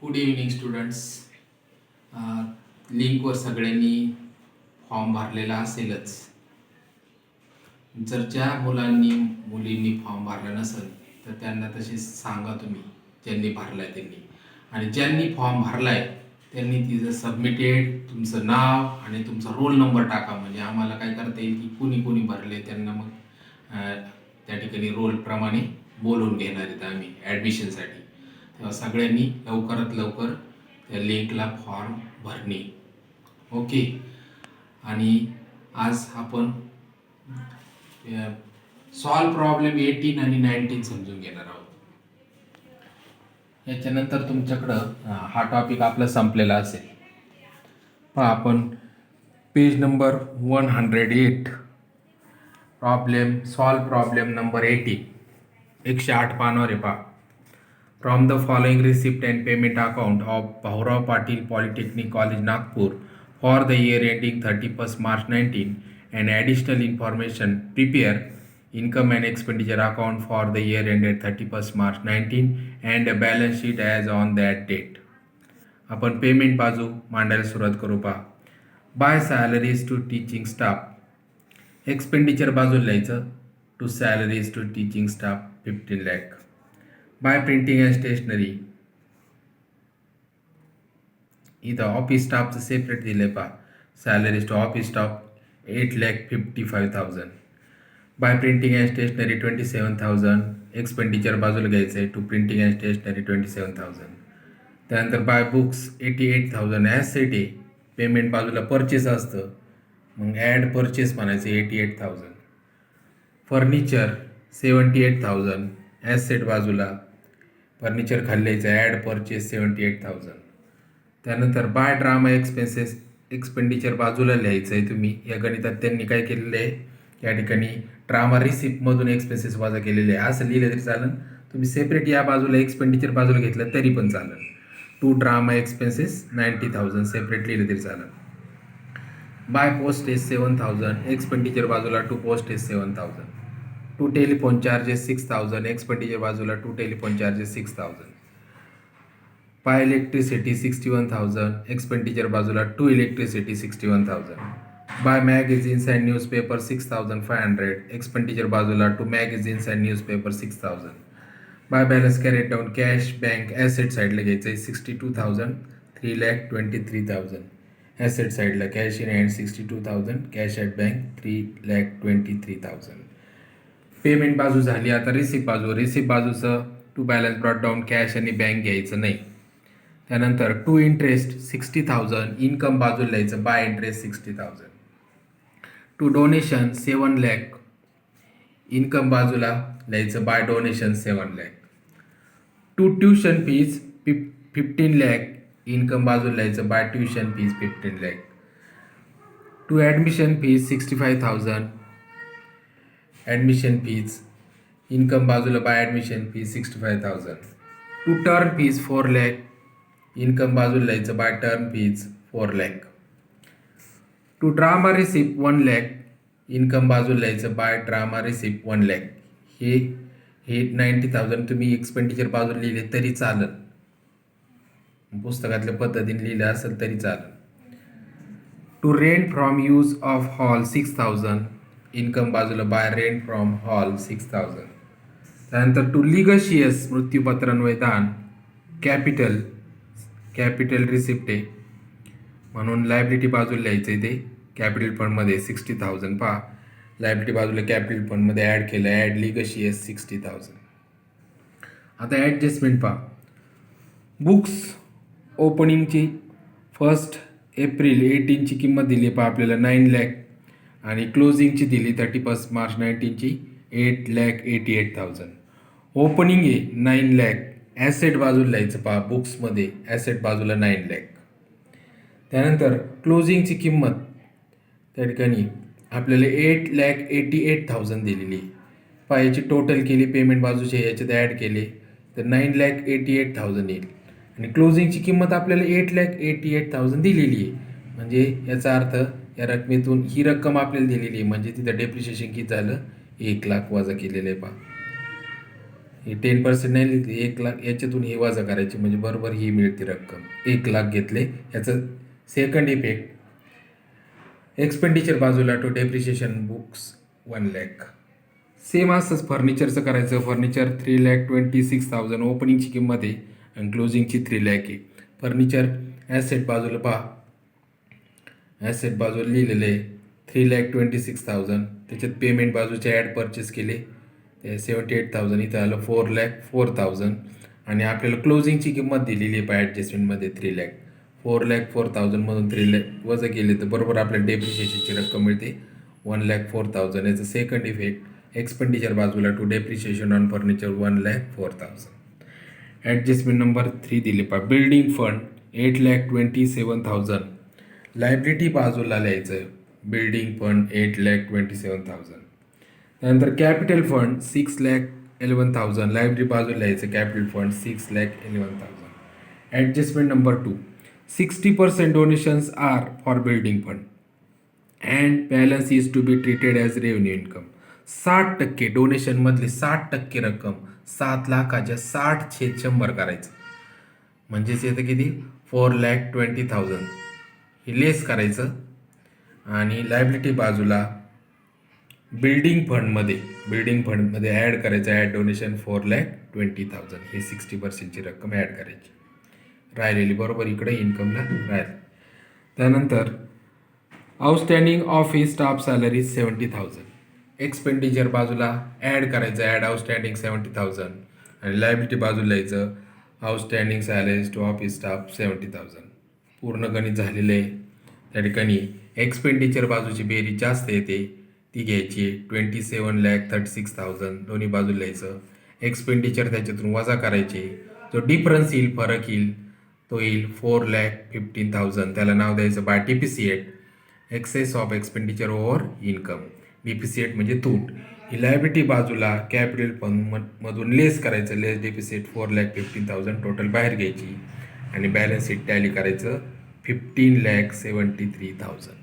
Good evening students. लिंकवर सगळ्यांनी form भरलेला असेलच. जर ज्या मुलींनी फॉर्म भरला नसेल तर त्यांना तसे सांगा तुम्ही, ज्यांनी भरलाय त्यांनी. आणि ज्यांनी फॉर्म भरलाय त्यांनी तिचं सबमिटेड तुमचं नाव आणि तुमचा रोल नंबर टाका, म्हणजे आम्हाला काय करता येईल की कुणी कुणी भरले त्यांना मग त्या ठिकाणी रोलप्रमाणे बोलवून घेणार आहेत आम्ही ॲडमिशनसाठी. तेव्हा सगळ्यांनी लवकरात लवकर त्या लिंकला फॉर्म भरणे. ओके. आणि आज आपण सॉल्व प्रॉब्लेम 18 आणि 19 समजून घेणार आहोत. याच्यानंतर तुमच्याकडं हा टॉपिक आपला संपलेला असेल. पहा, आपण page number 108 solve problem number 18 108 पानावर आहे. पहा, from the following receipt and payment account of Bhaurav Patil Polytechnic College Nagpur for the year ending 31st March 19 and additional information prepare income and expenditure account for the year ended 31st March 19 and a balance sheet as on that date. आपण payment बाजू मांडायला सुरुवात करू. पहा, by salaries to teaching staff. Expenditure बाजूला लिहायचं, to salaries to teaching staff 15 lakh. By printing and stationery, इथं office स्टाफचं सेपरेट दिलं आहे. पहा, salaries to office staff 8,55,000. By printing and stationery 27,000. Expenditure बाजूला घ्यायचं आहे, टू प्रिंटिंग अँड स्टेशनरी 27,000. त्यानंतर बाय बुक्स 88,000. ॲसेट आहे, पेमेंट बाजूला परचेस असतं, मग ॲड परचेस म्हणायचं 88,000. फर्निचर 78,000. ॲसेट बाजूला फर्निचर खाल्ल्याचं ॲड परचेस 78,000. त्यानंतर बाय ड्रामा एक्सपेन्सेस एक्सपेंडिचर बाजूला लिहायचं आहे. तुम्ही या गणितात त्यांनी काय केलेलं आहे, या ठिकाणी ड्रामा रिसिप्टमधून एक्सपेन्सेस वजा केलेले आहे असं लिहिलं तरी चालेल. तुम्ही सेपरेट या बाजूला एक्सपेंडिचर बाजूला घेतलं तरी पण चालेल. टू ड्रामा एक्सपेन्सेस 90,000 सेपरेट लिहिलं तरी चालेल. By postage 7,000. एक्सपेंडिचर बाजूला to postage 7,000. To telephone charges 6,000. Expenditure बाजूला to telephone charges 6,000. By electricity 61,000. Expenditure बाजूला to electricity 61,000. By magazines and newspaper 6,500. Expenditure बाजूला to magazines and newspaper 6,000. By balance carried down cash bank asset साईडला घ्यायचं आहे 62,000. 3,23,000. Asset साईडला cash in hand 62,000. Cash at bank 3,23,000. Payment बाजू झाली. आता receipt बाजू. रिसिप्ट बाजूचं to balance brought down cash आणि बँक घ्यायचं नाही. त्यानंतर टू इंटरेस्ट 60,000. इन्कम बाजूला लिहायचं, by interest 60,000. To donation 7 lakh. Income बाजूला लिहायचं, by donation 7 lakh. To tuition fees 15 lakh. Income बाजूला लिहायचं, by tuition fees 15 lakh. To admission fees 65,000. Admission fees income बाजूला, by admission fees 65,000. To term fees 4 lakh. Income बाजूला लिहायचं, by term fees 4 lakh. To drama receipt 1 lakh. Income बाजूला लिहायचं, bye drama receipt 1 lakh. हे 90,000 तुम्ही expenditure बाजूला लिहिले तरी चालेल, पुस्तकातल्या पद्धतीने लिहिलं असेल तरी चालेल. To rent from use of hall 6,000. Income बाजूला, बाय रेंट फ्रॉम हॉल 6,000. त्यानंतर टू लिगशियस मृत्यूपत्रान्वये दान कॅपिटल रिसिप्ट आहे म्हणून लायबिलिटी बाजूला लिहायचं आहे, ते कॅपिटल फंडमध्ये 60,000. पहा, लायबिलिटी बाजूला कॅपिटल फंडमध्ये ॲड केलं, ॲड लिगशियस 60,000. आता ॲडजस्टमेंट पहा. बुक्स ओपनिंगची 1 एप्रिल 18ची किंमत दिली पहा आपल्याला 9 lakh आणि क्लोजिंगची दिली 31st मार्च 19ची 8,88,000. ओपनिंग आहे 9 lakh. ॲसेट बाजूला लिहायचं, पहा बुक्समध्ये ॲसेट बाजूला 9 lakh. त्यानंतर क्लोजिंगची किंमत त्या ठिकाणी आपल्याला 8,88,000 दिलेली. पहा, याची टोटल केली, पेमेंट बाजूचे याच्यात ॲड केले तर 9,88,000 येईल आणि क्लोजिंगची किंमत आपल्याला 8,88,000 दिलेली आहे. म्हणजे याचा अर्थ या रकमेतून ही रक्कम आपल्याला दिलेली आहे, म्हणजे तिथं डेप्रिशिएशन किती झालं, 1 लाख वजा केलेलं आहे. पहा, हे 10% नाही लिहिली, 1,00,000 याच्यातून हे वजा करायची म्हणजे बरोबर ही मिळते रक्कम. 1,00,000 घेतले. याचं सेकंड इफेक्ट, एक्सपेंडिचर बाजूला टू डेप्रिशिएशन बुक्स 1,00,000. सेम असंच फर्निचरचं करायचं. फर्निचर 3,26,000 ओपनिंगची किंमत आहे आणि क्लोजिंगची 3,00,000 आहे. फर्निचर ॲसेट बाजूला पहा, ॲसेट बाजूला लिहिलेलं आहे 3,26,000. त्याच्यात पेमेंट बाजूचे ॲड परचेस केले ते 78,000, इथं आलं 4,04,000 आणि आपल्याला क्लोजिंगची किंमत दिलेली आहे ॲडजस्टमेंटमध्ये 3,00,000. 4,04,000मधून 3,00,000 वजा केले तर बरोबर आपल्याला डेप्रिशिएशनची रक्कम मिळते 1,04,000. याचं सेकंड इफेक्ट, एक्सपेंडिचर बाजूला to depreciation on furniture 1,04,000. Adjustment number 3 दिले पहा, बिल्डिंग फंड 8,27,000. लायबिलिटी बाजूला लिहायचं, बिल्डिंग फंड 8,27,000. त्यानंतर कॅपिटल फंड 6,11,000. लायबिलिटी बाजूला लिहायचं, capital fund 6,11,000. Adjustment number 2, 60% donations are for building fund and balance is to be treated as revenue income. 60% डोनेशनमधली 60% रक्कम 7,00,000च्या 60/100 करायचं. म्हणजेच येतं किती, 4,20,000. हे लेस करायचं आणि लायबिलिटी बाजूला बिल्डिंग फंडमध्ये ॲड करायचं, ॲड डोनेशन 4,20,000. ही 60%ची रक्कम ॲड करायची. राहिलेली बरोबर इकडे इन्कमला राहील. त्यानंतर outstanding office staff salary 70,000. Expenditure बाजूला ॲड करायचं, ॲड आउटस्टँडिंग 70,000 आणि लायबिलिटी बाजूला यायचं outstanding salaries to office staff 70,000. पूर्ण गणित झालेलं आहे. त्या ठिकाणी एक्सपेंडिचर बाजूची बेरीज जास्त येते ती घ्यायची, 27,36,000 दोन्ही बाजूला यायचं. एक्सपेंडिचर त्याच्यातून वजा करायचे, जो डिफरन्स येईल, फरक येईल, तो येईल 4,15,000. त्याला नाव द्यायचं by depreciate, excess of expenditure over income. Depreciate म्हणजे तूट. ही लायबिलिटी बाजूला कॅपिटल फंडमधून लेस करायचं, लेस डिप्रिसिएट 4,15,000 टोटल बाहेर घ्यायची आणि बॅलन्स शीट टॅली करायचं 15,73,000.